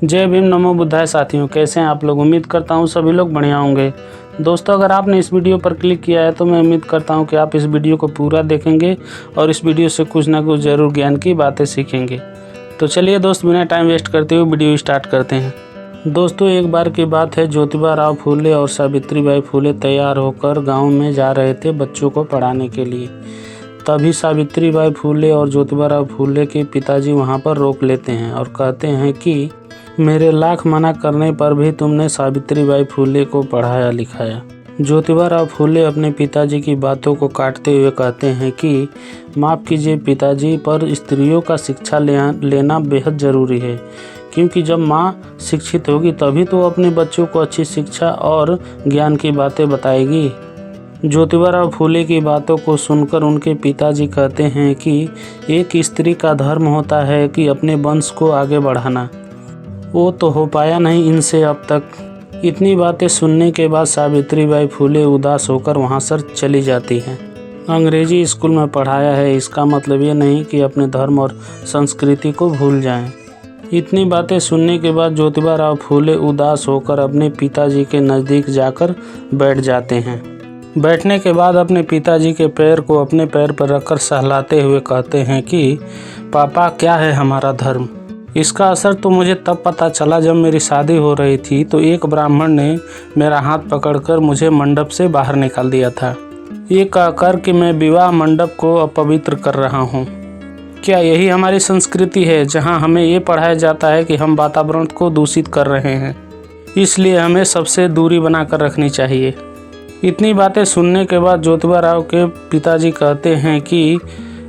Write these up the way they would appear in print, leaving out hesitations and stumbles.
जय भीम, नमो बुद्धाय साथियों, कैसे हैं आप लोग। उम्मीद करता हूँ सभी लोग बढ़िया होंगे। दोस्तों, अगर आपने इस वीडियो पर क्लिक किया है तो मैं उम्मीद करता हूँ कि आप इस वीडियो को पूरा देखेंगे और इस वीडियो से कुछ ना कुछ ज़रूर ज्ञान की बातें सीखेंगे। तो चलिए दोस्त, बिना टाइम वेस्ट करते हुए वीडियो स्टार्ट करते हैं। दोस्तों, एक बार की बात है, ज्योतिबा राव फूले और सावित्रीबाई फूले तैयार होकर गाँव में जा रहे थे बच्चों को पढ़ाने के लिए। तभी सावित्रीबाई फूले और ज्योतिबा राव फूले के पिताजी वहाँ पर रोक लेते हैं और कहते हैं कि मेरे लाख मना करने पर भी तुमने सावित्रीबाई फूले को पढ़ाया लिखाया। ज्योतिबा राव फूले अपने पिताजी की बातों को काटते हुए कहते हैं कि माफ़ कीजिए पिताजी, पर स्त्रियों का शिक्षा लेना बेहद ज़रूरी है, क्योंकि जब माँ शिक्षित होगी तभी तो अपने बच्चों को अच्छी शिक्षा और ज्ञान की बातें बताएगी। ज्योतिबा राव फूले की बातों को सुनकर उनके पिताजी कहते हैं कि एक स्त्री का धर्म होता है कि अपने वंश को आगे बढ़ाना। वो तो हो पाया नहीं इनसे अब तक। इतनी बातें सुनने के बाद सावित्रीबाई फूले उदास होकर वहाँ से चली जाती हैं। अंग्रेजी स्कूल में पढ़ाया है, इसका मतलब ये नहीं कि अपने धर्म और संस्कृति को भूल जाएं। इतनी बातें सुनने के बाद ज्योतिबा राव फूले उदास होकर अपने पिताजी के नज़दीक जाकर बैठ जाते हैं। बैठने के बाद अपने पिताजी के पैर को अपने पैर पर रखकर सहलाते हुए कहते हैं कि पापा, क्या है हमारा धर्म। इसका असर तो मुझे तब पता चला जब मेरी शादी हो रही थी तो एक ब्राह्मण ने मेरा हाथ पकड़कर मुझे मंडप से बाहर निकाल दिया था, ये कहकर कि मैं विवाह मंडप को अपवित्र कर रहा हूँ। क्या यही हमारी संस्कृति है, जहाँ हमें ये पढ़ाया जाता है कि हम वातावरण को दूषित कर रहे हैं, इसलिए हमें सबसे दूरी बनाकर रखनी चाहिए। इतनी बातें सुनने के बाद ज्योतिबा राव के पिताजी कहते हैं कि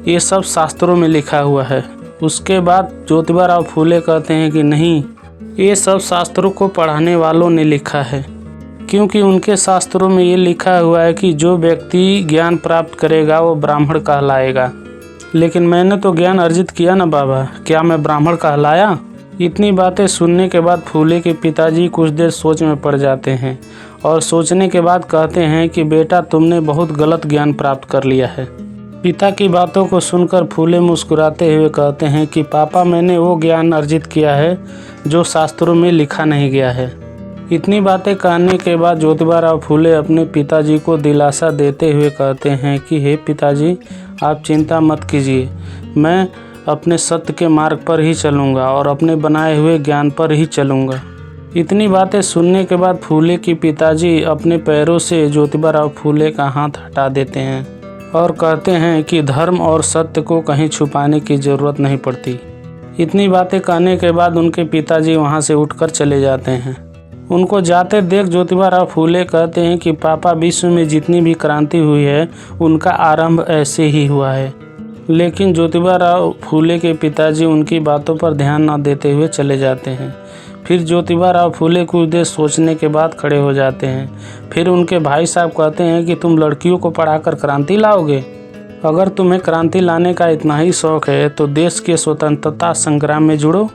ये सब शास्त्रों में लिखा हुआ है। उसके बाद ज्योतिबा राव फूले कहते हैं कि नहीं, ये सब शास्त्रों को पढ़ाने वालों ने लिखा है, क्योंकि उनके शास्त्रों में ये लिखा हुआ है कि जो व्यक्ति ज्ञान प्राप्त करेगा वो ब्राह्मण कहलाएगा। लेकिन मैंने तो ज्ञान अर्जित किया ना बाबा, क्या मैं ब्राह्मण कहलाया। इतनी बातें सुनने के बाद फूले के पिताजी कुछ देर सोच में पड़ जाते हैं और सोचने के बाद कहते हैं कि बेटा, तुमने बहुत गलत ज्ञान प्राप्त कर लिया है। पिता की बातों को सुनकर फूले मुस्कुराते हुए कहते हैं कि पापा, मैंने वो ज्ञान अर्जित किया है जो शास्त्रों में लिखा नहीं गया है। इतनी बातें कहने के बाद ज्योतिबा राव फूले अपने पिताजी को दिलासा देते हुए कहते हैं कि हे पिताजी, आप चिंता मत कीजिए, मैं अपने सत्य के मार्ग पर ही चलूँगा और अपने बनाए हुए ज्ञान पर ही चलूँगा। इतनी बातें सुनने के बाद फूले के पिताजी अपने पैरों से ज्योतिबा राव फूले का हाथ हटा देते हैं और कहते हैं कि धर्म और सत्य को कहीं छुपाने की ज़रूरत नहीं पड़ती। इतनी बातें कहने के बाद उनके पिताजी वहाँ से उठकर चले जाते हैं। उनको जाते देख ज्योतिबा राव फूले कहते हैं कि पापा, विश्व में जितनी भी क्रांति हुई है उनका आरंभ ऐसे ही हुआ है। लेकिन ज्योतिबा राव फूले के पिताजी उनकी बातों पर ध्यान न देते हुए चले जाते हैं। फिर ज्योतिबा राव फूले कुछ देर सोचने के बाद खड़े हो जाते हैं। फिर उनके भाई साहब कहते हैं कि तुम लड़कियों को पढ़ाकर क्रांति लाओगे। अगर तुम्हें क्रांति लाने का इतना ही शौक़ है तो देश के स्वतंत्रता संग्राम में जुड़ो।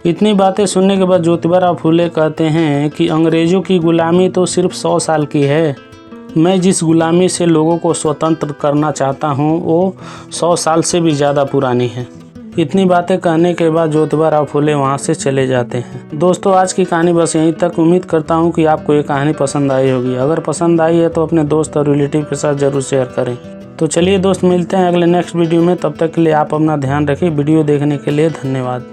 इतनी बातें सुनने के बाद ज्योतिबा राव फूले कहते हैं कि अंग्रेज़ों की गुलामी तो सिर्फ 100 साल की है, मैं जिस गुलामी से लोगों को स्वतंत्र करना चाहता हूँ वो 100 साल से भी ज़्यादा पुरानी है। इतनी बातें कहने के बाद ज्योतिबा राव फूले वहाँ से चले जाते हैं। दोस्तों, आज की कहानी बस यहीं तक। उम्मीद करता हूँ कि आपको ये कहानी पसंद आई होगी। अगर पसंद आई है तो अपने दोस्त और रिलेटिव के साथ ज़रूर शेयर करें। तो चलिए दोस्त, मिलते हैं अगले नेक्स्ट वीडियो में। तब तक के लिए आप अपना ध्यान रखें। वीडियो देखने के लिए धन्यवाद।